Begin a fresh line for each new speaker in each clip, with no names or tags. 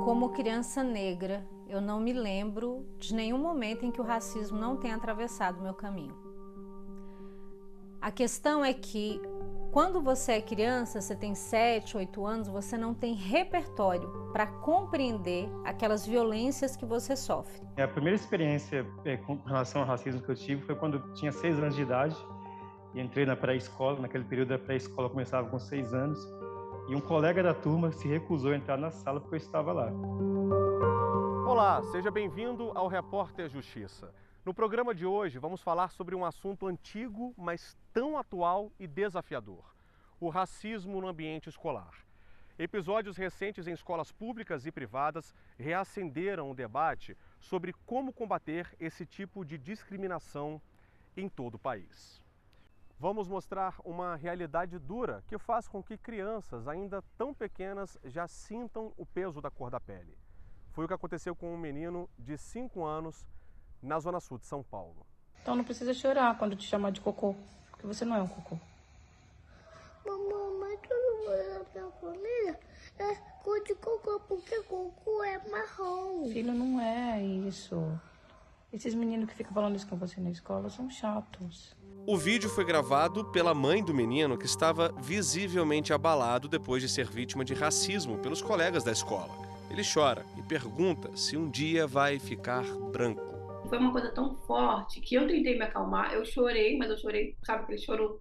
Como criança negra, eu não me lembro de nenhum momento em que o racismo não tenha atravessado meu caminho. A questão é que, quando você é criança, você tem 7, 8 anos, você não tem repertório para compreender aquelas violências que você sofre.
A primeira experiência com relação ao racismo que eu tive foi quando eu tinha 6 anos de idade e entrei na pré-escola. Naquele período a pré-escola começava com 6 anos e um colega da turma se recusou a entrar na sala porque eu estava lá.
Olá, seja bem-vindo ao Repórter Justiça. No programa de hoje vamos falar sobre um assunto antigo, mas tão atual e desafiador: o racismo no ambiente escolar. Episódios recentes em escolas públicas e privadas reacenderam o debate sobre como combater esse tipo de discriminação em todo o país. Vamos mostrar uma realidade dura que faz com que crianças ainda tão pequenas já sintam o peso da cor da pele. Foi o que aconteceu com um menino de 5 anos na Zona Sul de São Paulo.
Então não precisa chorar quando te chamar de cocô, porque você não é um cocô.
Mamãe, tu não vai da família? É cor de cocô, porque cocô é marrom.
Filho, não é isso. Esses meninos que ficam falando isso com você na escola são chatos.
O vídeo foi gravado pela mãe do menino, que estava visivelmente abalado depois de ser vítima de racismo pelos colegas da escola. Ele chora e pergunta se um dia vai ficar branco.
Foi uma coisa tão forte que eu tentei me acalmar. Eu chorei, mas eu chorei, sabe, aquele choro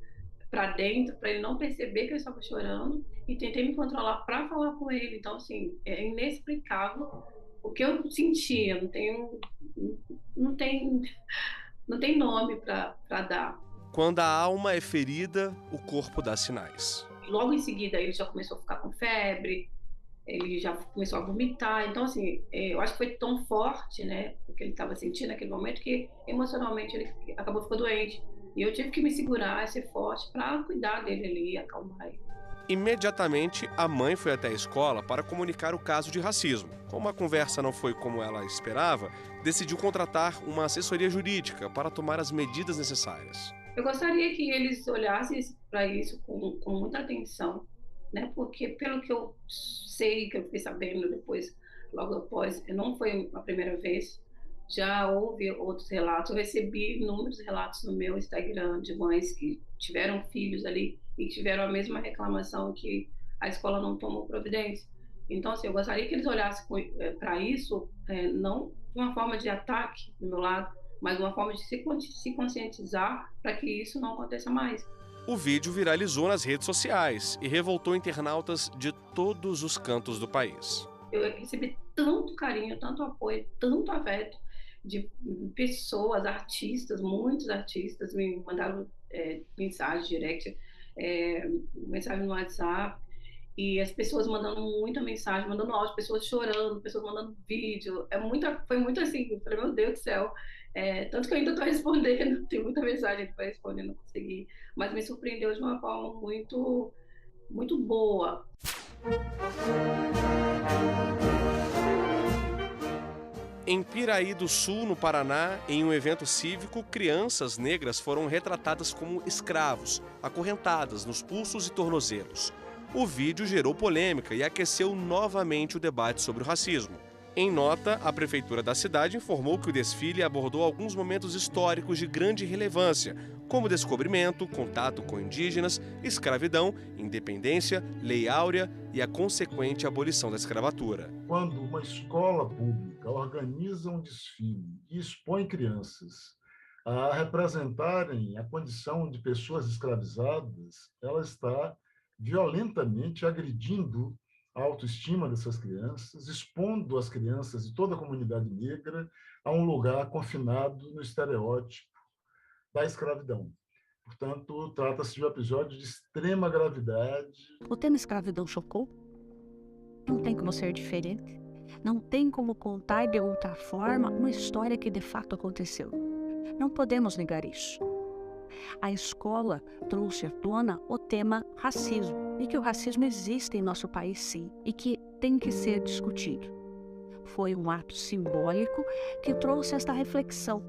pra dentro, pra ele não perceber que eu estava chorando, e tentei me controlar pra falar com ele. Então, assim, é inexplicável o que eu sentia. Não tem nome pra dar.
Quando a alma é ferida, o corpo dá sinais.
Logo em seguida, ele já começou a ficar com febre, ele já começou a vomitar. Então, assim, eu acho que foi tão forte, né, o que ele estava sentindo naquele momento, que emocionalmente ele acabou ficando doente. E eu tive que me segurar, ser forte para cuidar dele ali, acalmar ele.
Imediatamente, a mãe foi até a escola para comunicar o caso de racismo. Como a conversa não foi como ela esperava, decidiu contratar uma assessoria jurídica para tomar as medidas necessárias.
Eu gostaria que eles olhassem para isso com muita atenção, né? Porque pelo que eu sei, que eu fiquei sabendo depois, logo após, não foi a primeira vez, já houve outros relatos. Eu recebi inúmeros relatos no meu Instagram de mães que tiveram filhos ali e tiveram a mesma reclamação, que a escola não tomou providência. Então, assim, eu gostaria que eles olhassem para isso, não de uma forma de ataque do meu lado, mas uma forma de se conscientizar para que isso não aconteça mais.
O vídeo viralizou nas redes sociais e revoltou internautas de todos os cantos do país.
Eu recebi tanto carinho, tanto apoio, tanto afeto de pessoas, artistas, muitos artistas me mandaram mensagem direct, mensagem no WhatsApp, e as pessoas mandando muita mensagem, mandando áudio, pessoas chorando, pessoas mandando vídeo. Foi muito assim, eu falei, meu Deus do céu. Tanto que eu ainda estou respondendo, tem muita mensagem para responder, não consegui. Mas me surpreendeu de uma forma muito, muito boa.
Em Piraí do Sul, no Paraná, em um evento cívico, crianças negras foram retratadas como escravos, acorrentadas nos pulsos e tornozelos. O vídeo gerou polêmica e aqueceu novamente o debate sobre o racismo. Em nota, a prefeitura da cidade informou que o desfile abordou alguns momentos históricos de grande relevância, como descobrimento, contato com indígenas, escravidão, independência, lei áurea e a consequente abolição da escravatura.
Quando uma escola pública organiza um desfile e expõe crianças a representarem a condição de pessoas escravizadas, ela está violentamente agredindo a autoestima dessas crianças, expondo as crianças e toda a comunidade negra a um lugar confinado no estereótipo da escravidão. Portanto, trata-se de um episódio de extrema gravidade.
O tema escravidão chocou. Não tem como ser diferente. Não tem como contar de outra forma uma história que de fato aconteceu. Não podemos negar isso. a escola trouxe à tona o tema racismo, e que o racismo existe em nosso país sim, e que tem que ser discutido. Foi um ato simbólico que trouxe esta reflexão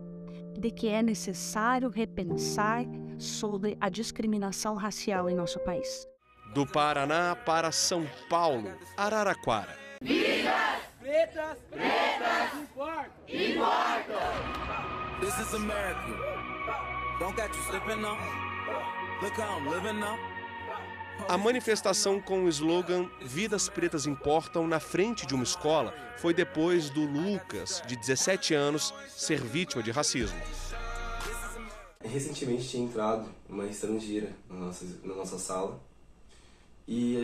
de que é necessário repensar sobre a discriminação racial em nosso país.
Do Paraná para São Paulo, Araraquara.
Vidas pretas, importam.
This is America. Don't get you slipping now. Look how I'm living now.
A manifestação com o slogan Vidas Pretas Importam na frente de uma escola foi depois do Lucas, de 17 anos, ser vítima de racismo.
Recentemente tinha entrado uma estrangeira na nossa sala e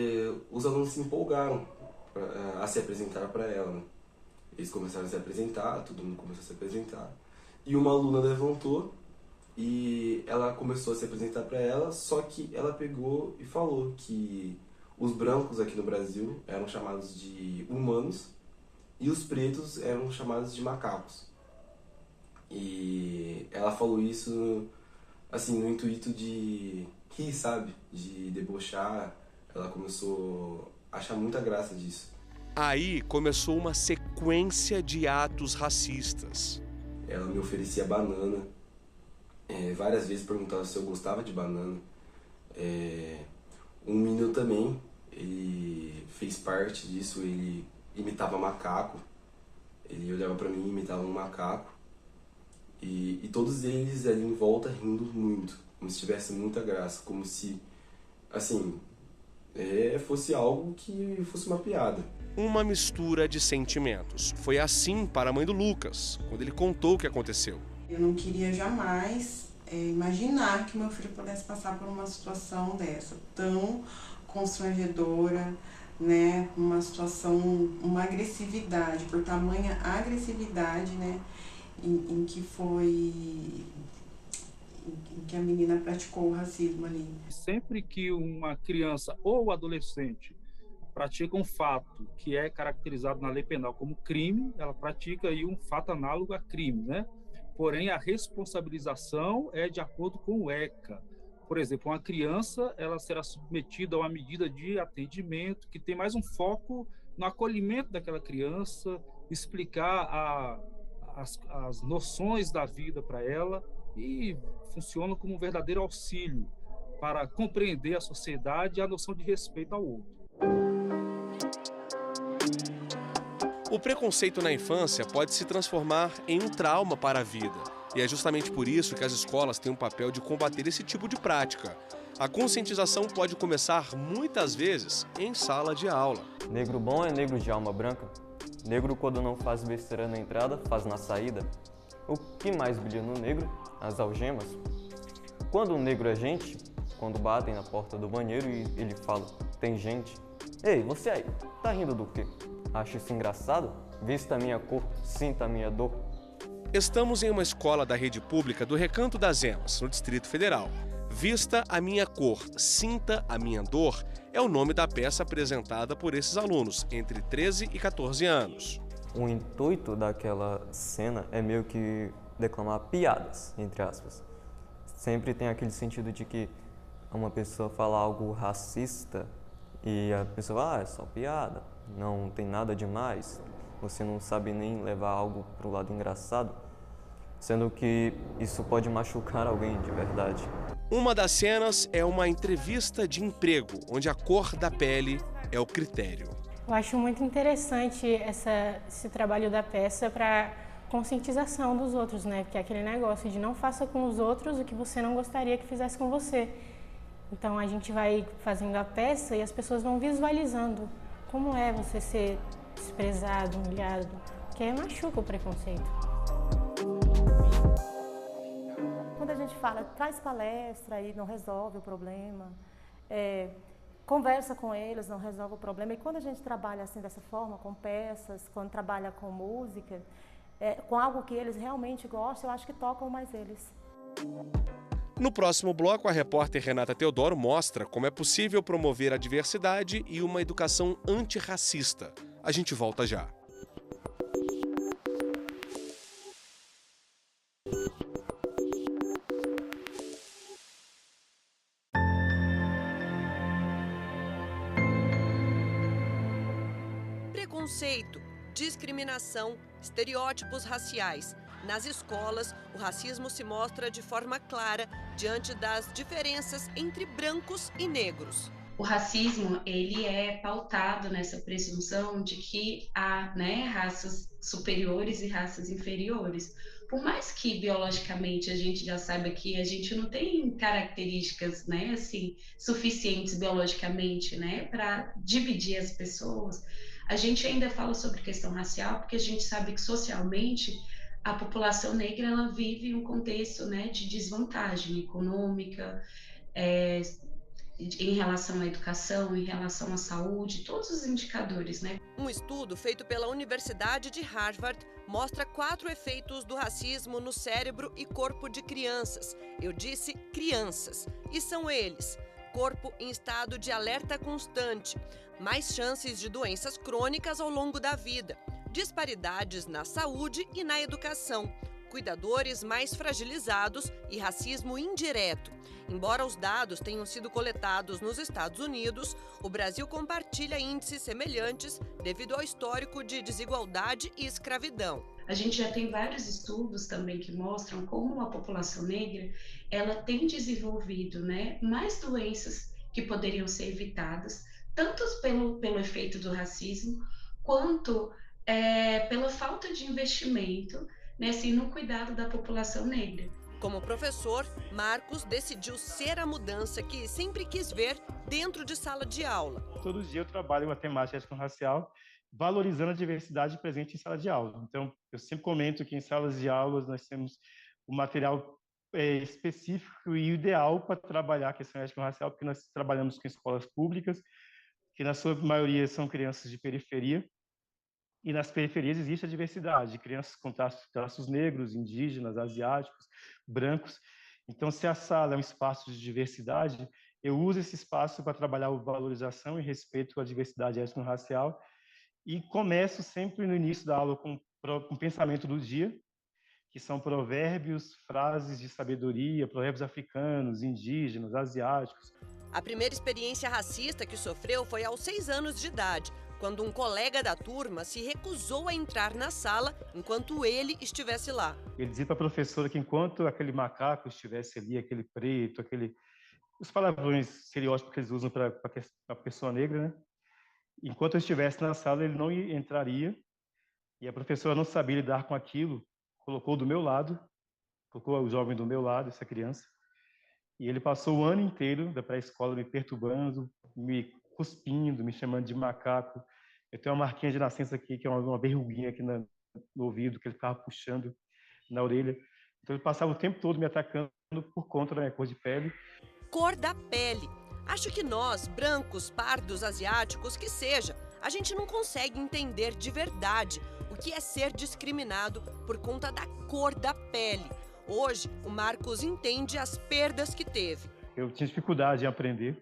os alunos se empolgaram a se apresentar para ela. Né? Eles começaram a se apresentar, todo mundo começou a se apresentar. E uma aluna levantou e ela começou a se apresentar para ela, só que ela pegou e falou que os brancos aqui no Brasil eram chamados de humanos e os pretos eram chamados de macacos. E ela falou isso assim no intuito de rir, sabe? De debochar. Ela começou a achar muita graça disso.
Aí começou uma sequência de atos racistas.
Ela me oferecia banana. Várias vezes perguntava se eu gostava de banana. Um menino também, ele fez parte disso, ele imitava macaco. Ele olhava pra mim e imitava um macaco. E todos eles ali em volta rindo muito, como se tivesse muita graça, como se, assim, fosse algo que fosse uma piada.
Uma mistura de sentimentos. Foi assim para a mãe do Lucas, quando ele contou o que aconteceu.
Eu não queria jamais imaginar que meu filho pudesse passar por uma situação dessa, tão constrangedora, né? Uma situação, uma agressividade, por tamanha agressividade, né? Em que a menina praticou o racismo ali.
Sempre que uma criança ou adolescente pratica um fato que é caracterizado na lei penal como crime, ela pratica aí um fato análogo a crime, né? Porém, a responsabilização é de acordo com o ECA. Por exemplo, uma criança ela será submetida a uma medida de atendimento que tem mais um foco no acolhimento daquela criança, explicar as noções da vida para ela e funciona como um verdadeiro auxílio para compreender a sociedade e a noção de respeito ao outro.
O preconceito na infância pode se transformar em um trauma para a vida. E é justamente por isso que as escolas têm um papel de combater esse tipo de prática. A conscientização pode começar, muitas vezes, em sala de aula.
Negro bom é negro de alma branca. Negro, quando não faz besteira na entrada, faz na saída. O que mais brilha no negro? As algemas. Quando o negro é gente, quando batem na porta do banheiro e ele fala, tem gente. Ei, você aí, tá rindo do quê? Acha isso engraçado? Vista a minha cor, sinta a minha dor.
Estamos em uma escola da rede pública do Recanto das Emas, no Distrito Federal. Vista a minha cor, sinta a minha dor é o nome da peça apresentada por esses alunos, entre 13 e 14 anos.
O intuito daquela cena é meio que declamar piadas, entre aspas. Sempre tem aquele sentido de que uma pessoa fala algo racista e a pessoa, é só piada, não tem nada demais, você não sabe nem levar algo para o lado engraçado, sendo que isso pode machucar alguém de verdade.
Uma das cenas é uma entrevista de emprego, onde a cor da pele é o critério.
Eu acho muito interessante esse trabalho da peça para conscientização dos outros, né? Porque é aquele negócio de não faça com os outros o que você não gostaria que fizesse com você. Então a gente vai fazendo a peça e as pessoas vão visualizando como é você ser desprezado, humilhado, que machuca o preconceito.
Quando a gente fala, traz palestra e não resolve o problema, conversa com eles, não resolve o problema. E quando a gente trabalha assim dessa forma, com peças, quando trabalha com música, com algo que eles realmente gostam, eu acho que tocam mais eles.
No próximo bloco, a repórter Renata Teodoro mostra como é possível promover a diversidade e uma educação antirracista. A gente volta já.
preconceito, discriminação, estereótipos raciais. Nas escolas, o racismo se mostra de forma clara diante das diferenças entre brancos e negros.
O racismo, ele é pautado nessa presunção de que há, né, raças superiores e raças inferiores. Por mais que biologicamente a gente já saiba que a gente não tem características, né, assim, suficientes biologicamente, né, para dividir as pessoas, a gente ainda fala sobre questão racial porque a gente sabe que socialmente a população negra ela vive um contexto, né, de desvantagem econômica, em relação à educação, em relação à saúde, todos os indicadores, né?
Um estudo feito pela Universidade de Harvard mostra 4 efeitos do racismo no cérebro e corpo de crianças. Eu disse crianças. E são eles: corpo em estado de alerta constante, mais chances de doenças crônicas ao longo da vida, disparidades na saúde e na educação, cuidadores mais fragilizados e racismo indireto. Embora os dados tenham sido coletados nos Estados Unidos, o Brasil compartilha índices semelhantes devido ao histórico de desigualdade e escravidão.
A gente já tem vários estudos também que mostram como a população negra ela tem desenvolvido, né, mais doenças que poderiam ser evitadas, tanto pelo efeito do racismo, quanto pela falta de investimento, né, assim, no cuidado da população negra.
Como professor, Marcos decidiu ser a mudança que sempre quis ver dentro de sala de aula.
Todo dia eu trabalho com a temática étnico-racial, valorizando a diversidade presente em sala de aula. Então, eu sempre comento que em salas de aulas nós temos o material específico e ideal para trabalhar a questão étnico-racial, porque nós trabalhamos com escolas públicas, que na sua maioria são crianças de periferia, e nas periferias existe a diversidade, crianças com traços negros, indígenas, asiáticos, brancos. Então, se a sala é um espaço de diversidade, eu uso esse espaço para trabalhar a valorização e respeito à diversidade étnico-racial e começo sempre no início da aula com o pensamento do dia, que são provérbios, frases de sabedoria, provérbios africanos, indígenas, asiáticos.
A primeira experiência racista que sofreu foi aos 6 anos de idade, quando um colega da turma se recusou a entrar na sala enquanto ele estivesse lá.
Ele dizia para a professora que enquanto aquele macaco estivesse ali, aquele preto, os palavrões estereótipos que eles usam para a pessoa negra, né? Enquanto eu estivesse na sala, ele não entraria, e a professora não sabia lidar com aquilo, colocou do meu lado, colocou o jovem do meu lado, essa criança, e ele passou o ano inteiro da pré-escola me perturbando, me cuspindo, me chamando de macaco. Eu tenho uma marquinha de nascença aqui, que é uma verruguinha aqui no ouvido, que ele ficava puxando na orelha. Então ele passava o tempo todo me atacando por conta da minha cor de pele.
Cor da pele. Acho que nós, brancos, pardos, asiáticos, que seja, a gente não consegue entender de verdade o que é ser discriminado por conta da cor da pele. Hoje, o Marcos entende as perdas que teve.
Eu tinha dificuldade em aprender.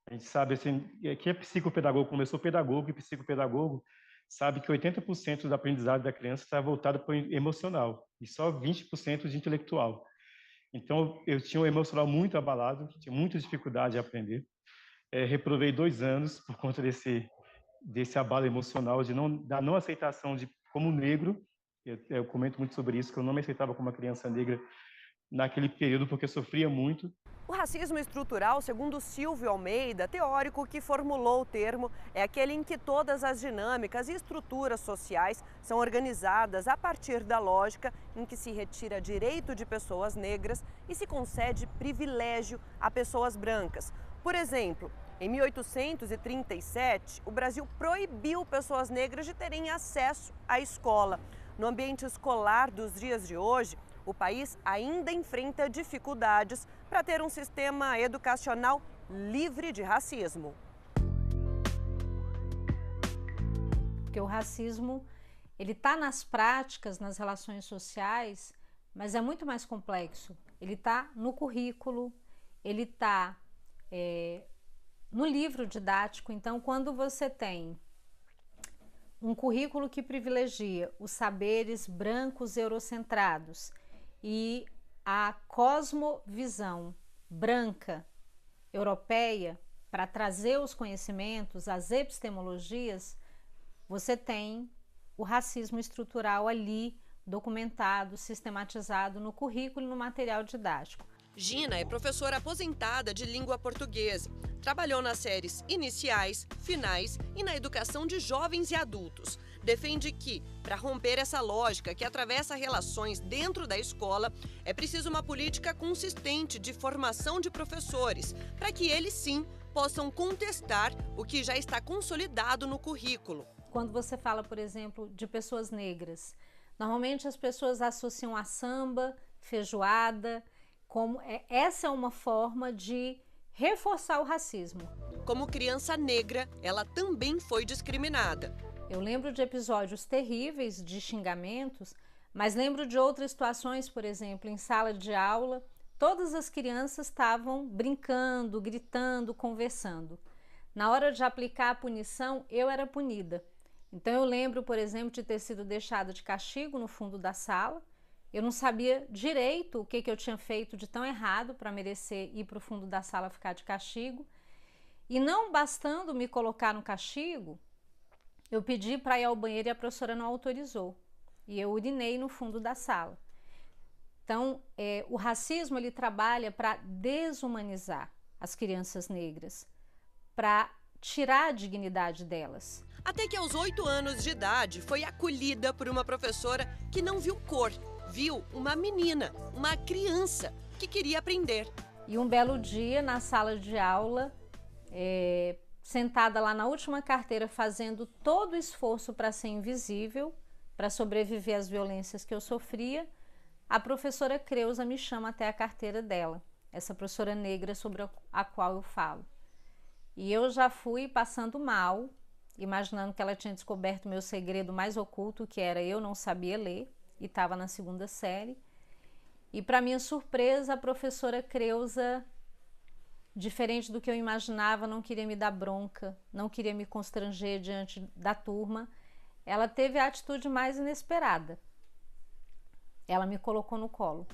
A gente sabe, assim, que é psicopedagogo, como eu sou pedagogo e psicopedagogo, sabe que 80% da aprendizagem da criança está voltada para o emocional e só 20% de intelectual. Então, eu tinha um emocional muito abalado, tinha muita dificuldade de aprender. Reprovei 2 anos por conta desse abalo emocional, da não aceitação como negro. Eu comento muito sobre isso, que eu não me aceitava como uma criança negra naquele período, porque eu sofria muito.
O racismo estrutural, segundo Silvio Almeida, teórico que formulou o termo, é aquele em que todas as dinâmicas e estruturas sociais são organizadas a partir da lógica em que se retira direito de pessoas negras e se concede privilégio a pessoas brancas. Por exemplo, em 1837, o Brasil proibiu pessoas negras de terem acesso à escola. No ambiente escolar dos dias de hoje, o país ainda enfrenta dificuldades para ter um sistema educacional livre de racismo.
Porque o racismo, ele está nas práticas, nas relações sociais, mas é muito mais complexo. Ele está no currículo, ele está no livro didático. Então, quando você tem um currículo que privilegia os saberes brancos eurocentrados e a cosmovisão branca europeia para trazer os conhecimentos, as epistemologias, você tem o racismo estrutural ali documentado, sistematizado no currículo e no material didático.
Gina é professora aposentada de língua portuguesa. Trabalhou nas séries iniciais, finais e na educação de jovens e adultos. Defende que, para romper essa lógica que atravessa relações dentro da escola, é preciso uma política consistente de formação de professores, para que eles sim possam contestar o que já está consolidado no currículo.
Quando você fala, por exemplo, de pessoas negras, normalmente as pessoas associam a samba, feijoada, essa é uma forma de reforçar o racismo.
Como criança negra, ela também foi discriminada.
Eu lembro de episódios terríveis de xingamentos, mas lembro de outras situações, por exemplo, em sala de aula, todas as crianças estavam brincando, gritando, conversando. Na hora de aplicar a punição, eu era punida. Então eu lembro, por exemplo, de ter sido deixada de castigo no fundo da sala. Eu não sabia direito o que eu tinha feito de tão errado para merecer ir para o fundo da sala ficar de castigo. E não bastando me colocar no castigo, eu pedi para ir ao banheiro e a professora não autorizou. E eu urinei no fundo da sala. Então, o racismo ele trabalha para desumanizar as crianças negras, para tirar a dignidade delas.
Até que aos 8 anos de idade foi acolhida por uma professora que não viu cor. Viu uma menina, uma criança que queria aprender.
E um belo dia, na sala de aula, sentada lá na última carteira, fazendo todo o esforço para ser invisível, para sobreviver às violências que eu sofria, a professora Creuza me chama até a carteira dela, essa professora negra sobre a qual eu falo. E eu já fui passando mal, imaginando que ela tinha descoberto meu segredo mais oculto, que era eu não sabia ler. E estava na 2ª série. E para minha surpresa, a professora Creuza, diferente do que eu imaginava, não queria me dar bronca, não queria me constranger diante da turma. Ela teve a atitude mais inesperada. Ela me colocou no colo.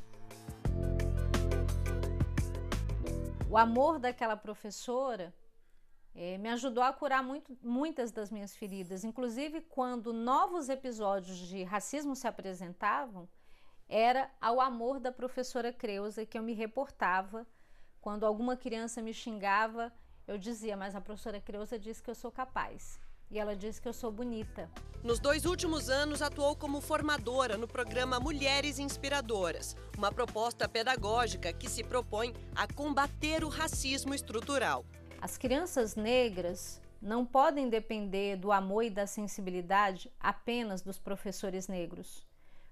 O amor daquela professora me ajudou a curar muitas das minhas feridas. Inclusive, quando novos episódios de racismo se apresentavam, era ao amor da professora Creuza que eu me reportava. Quando alguma criança me xingava, eu dizia, mas a professora Creuza disse que eu sou capaz. E ela disse que eu sou bonita.
Nos 2 últimos anos, atuou como formadora no programa Mulheres Inspiradoras, uma proposta pedagógica que se propõe a combater o racismo estrutural.
As crianças negras não podem depender do amor e da sensibilidade apenas dos professores negros,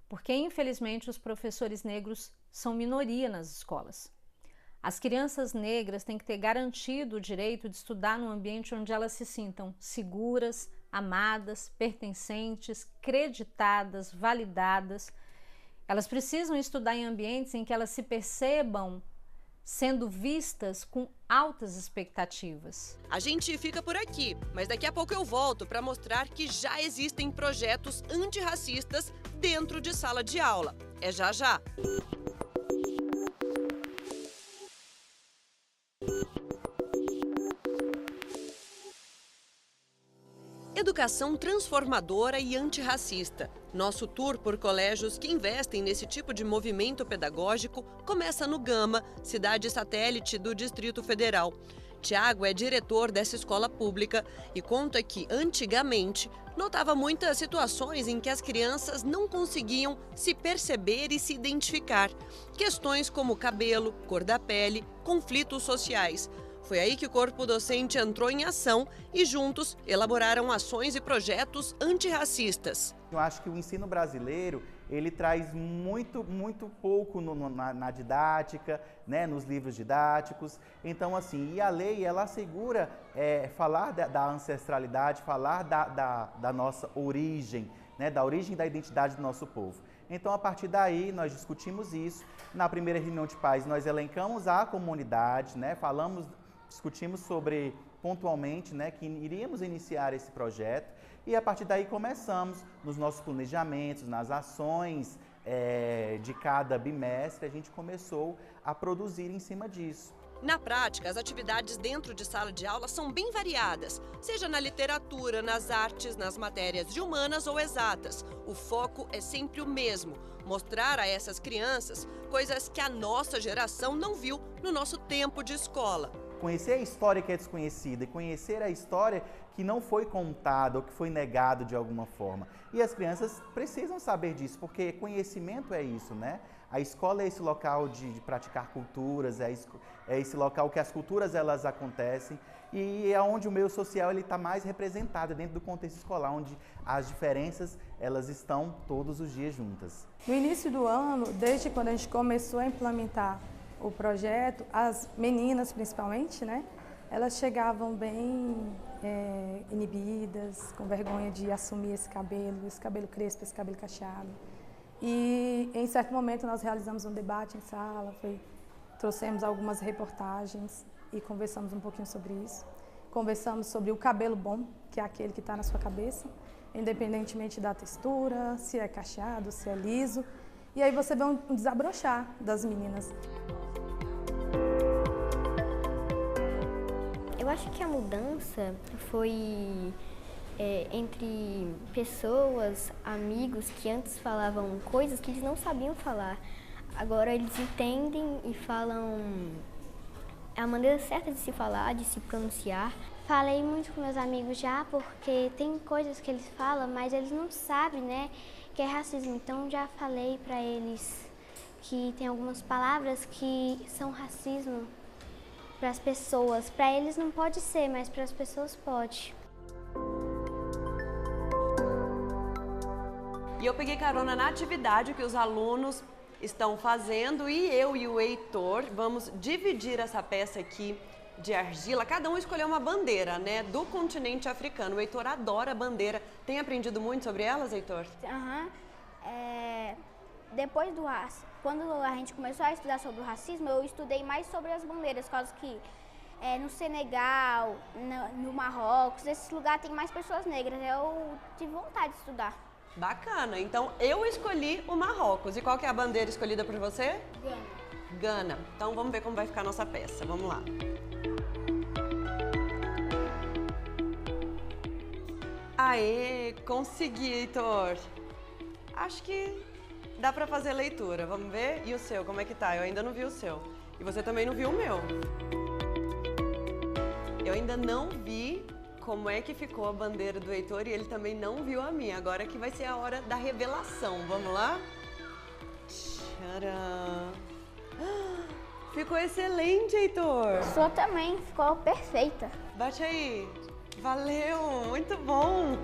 porque infelizmente os professores negros são minoria nas escolas. As crianças negras têm que ter garantido o direito de estudar num ambiente onde elas se sintam seguras, amadas, pertencentes, creditadas, validadas. Elas precisam estudar em ambientes em que elas se percebam sendo vistas com altas expectativas.
A gente fica por aqui, mas daqui a pouco eu volto para mostrar que já existem projetos antirracistas dentro de sala de aula. É já já! Educação transformadora e antirracista. Nosso tour por colégios que investem nesse tipo de movimento pedagógico começa no Gama, cidade satélite do Distrito Federal. Tiago é diretor dessa escola pública e conta que, antigamente, notava muitas situações em que as crianças não conseguiam se perceber e se identificar. Questões como cabelo, cor da pele, conflitos sociais. Foi aí que o corpo docente entrou em ação e juntos elaboraram ações e projetos antirracistas.
Eu acho que o ensino brasileiro, ele traz muito pouco na didática, né, nos livros didáticos. Então, assim, e a lei, ela assegura falar da ancestralidade, falar da nossa origem, né, da origem da identidade do nosso povo. Então, a partir daí, nós discutimos isso. Na primeira reunião de pais, nós elencamos a comunidade, né, discutimos sobre, pontualmente, né, que iríamos iniciar esse projeto e a partir daí começamos nos nossos planejamentos, nas ações de cada bimestre, a gente começou a produzir em cima disso.
Na prática, as atividades dentro de sala de aula são bem variadas, seja na literatura, nas artes, nas matérias de humanas ou exatas. O foco é sempre o mesmo: mostrar a essas crianças coisas que a nossa geração não viu no nosso tempo de escola.
Conhecer a história que é desconhecida e conhecer a história que não foi contada ou que foi negado de alguma forma. E as crianças precisam saber disso, porque conhecimento é isso, né? A escola é esse local de praticar culturas, é esse local que as culturas elas acontecem e é onde o meio social está mais representado dentro do contexto escolar, onde as diferenças elas estão todos os dias juntas.
No início do ano, desde quando a gente começou a implementar o projeto, as meninas principalmente, né, elas chegavam bem inibidas, com vergonha de assumir esse cabelo crespo, esse cabelo cacheado. E em certo momento nós realizamos um debate em sala, trouxemos algumas reportagens e conversamos um pouquinho sobre isso. Conversamos sobre o cabelo bom, que é aquele que está na sua cabeça, independentemente da textura, se é cacheado, se é liso. E aí você vê um desabrochar das meninas.
Eu acho que a mudança foi entre pessoas, amigos que antes falavam coisas que eles não sabiam falar. Agora eles entendem e falam a maneira certa de se falar, de se pronunciar.
Falei muito com meus amigos já, porque tem coisas que eles falam, mas eles não sabem, né, que é racismo. Então já falei para eles que tem algumas palavras que são racismo para as pessoas. Para eles não pode ser, mas para as pessoas pode.
E eu peguei carona na atividade que os alunos estão fazendo e eu e o Heitor vamos dividir essa peça aqui de argila. Cada um escolheu uma bandeira, né, do continente africano. O Heitor adora bandeira. Tem aprendido muito sobre elas, Heitor?
Depois do racismo, quando a gente começou a estudar sobre o racismo, eu estudei mais sobre as bandeiras, por causa que no Senegal, no Marrocos, esses lugares tem mais pessoas negras. Eu tive vontade de estudar.
Bacana. Então, eu escolhi o Marrocos. E qual que é a bandeira escolhida por você?
Gana.
Gana. Então, vamos ver como vai ficar a nossa peça. Vamos lá. Aê, consegui, Heitor. Acho que dá pra fazer leitura. Vamos ver? E o seu, como é que tá? Eu ainda não vi o seu. E você também não viu o meu. Eu ainda não vi como é que ficou a bandeira do Heitor e ele também não viu a minha. Agora que vai ser a hora da revelação. Vamos lá? Tcharam! Ficou excelente, Heitor!
Sua também, ficou perfeita.
Bate aí! Valeu! Muito bom!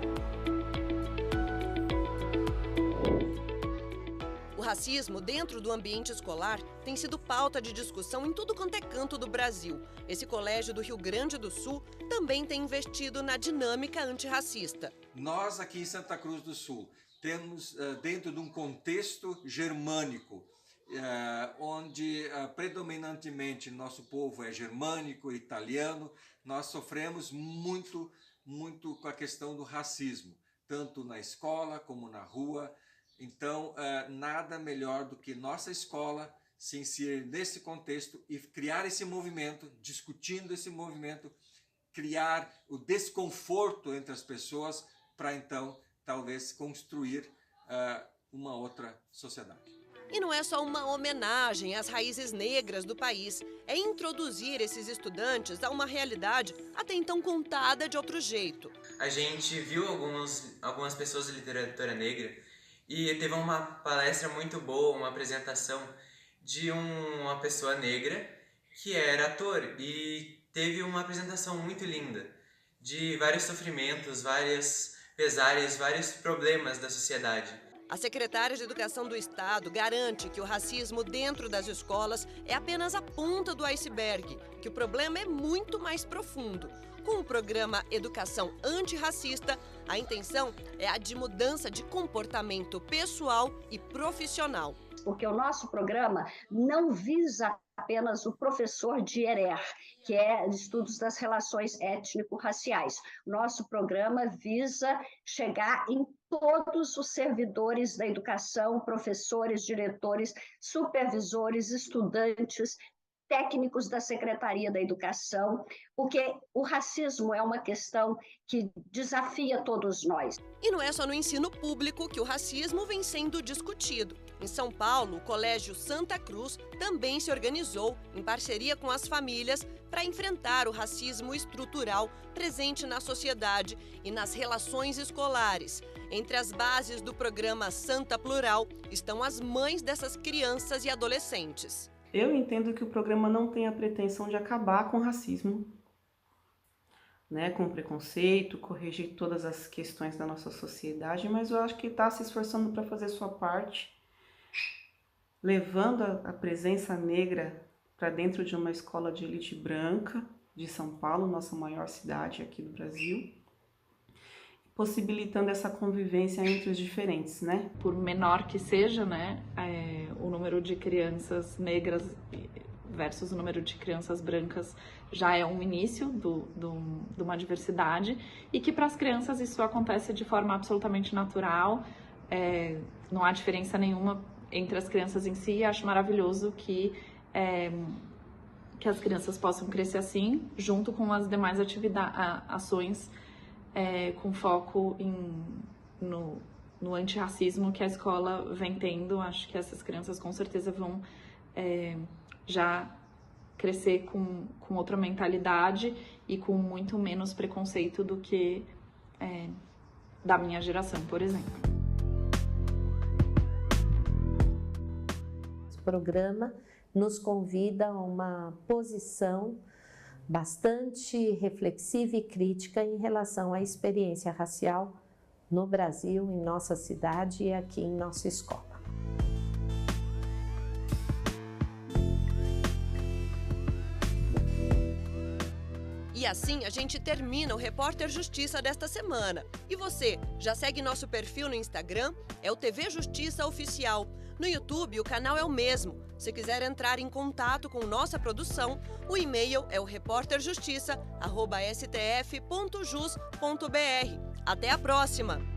O racismo dentro do ambiente escolar tem sido pauta de discussão em tudo quanto é canto do Brasil. Esse colégio do Rio Grande do Sul também tem investido na dinâmica antirracista.
Nós aqui em Santa Cruz do Sul temos, dentro de um contexto germânico, onde predominantemente nosso povo é germânico, italiano, nós sofremos muito com a questão do racismo, tanto na escola como na rua. Então, nada melhor do que nossa escola se inserir nesse contexto e criar esse movimento, discutindo esse movimento, criar o desconforto entre as pessoas para então, talvez, construir uma outra sociedade.
E não é só uma homenagem às raízes negras do país, é introduzir esses estudantes a uma realidade até então contada de outro jeito.
A gente viu algumas pessoas de literatura negra e teve uma palestra muito boa, uma apresentação de uma pessoa negra que era ator e teve uma apresentação muito linda de vários sofrimentos, várias pesares, vários problemas da sociedade.
A secretária de Educação do Estado garante que o racismo dentro das escolas é apenas a ponta do iceberg, que o problema é muito mais profundo. Com o programa Educação Antirracista, a intenção é a de mudança de comportamento pessoal e profissional.
Porque o nosso programa não visa apenas o professor de ERER, que é Estudos das Relações Étnico-Raciais. Nosso programa visa chegar em todos os servidores da educação, professores, diretores, supervisores, estudantes, técnicos da Secretaria da Educação, porque o racismo é uma questão que desafia todos nós.
E não é só no ensino público que o racismo vem sendo discutido. Em São Paulo, o Colégio Santa Cruz também se organizou em parceria com as famílias para enfrentar o racismo estrutural presente na sociedade e nas relações escolares. Entre as bases do programa Santa Plural estão as mães dessas crianças e adolescentes.
Eu entendo que o programa não tem a pretensão de acabar com o racismo, né, com o preconceito, corrigir todas as questões da nossa sociedade, mas eu acho que está se esforçando para fazer sua parte, levando a presença negra para dentro de uma escola de elite branca de São Paulo, nossa maior cidade aqui do Brasil, possibilitando essa convivência entre os diferentes, né?
Por menor que seja, né, o número de crianças negras versus o número de crianças brancas já é um início de uma diversidade, e que para as crianças isso acontece de forma absolutamente natural, não há diferença nenhuma entre as crianças em si. Acho maravilhoso que as crianças possam crescer assim, junto com as demais ações com foco no antirracismo que a escola vem tendo. Acho que essas crianças com certeza vão já crescer com outra mentalidade e com muito menos preconceito do que da minha geração, por exemplo.
O programa nos convida a uma posição bastante reflexiva e crítica em relação à experiência racial no Brasil, em nossa cidade e aqui em nossa escola.
E assim a gente termina o Repórter Justiça desta semana. E você, já segue nosso perfil no Instagram? É o TV Justiça Oficial. No YouTube, o canal é o mesmo. Se quiser entrar em contato com nossa produção, o e-mail é o repórterjustiça@stf.jus.br. Até a próxima!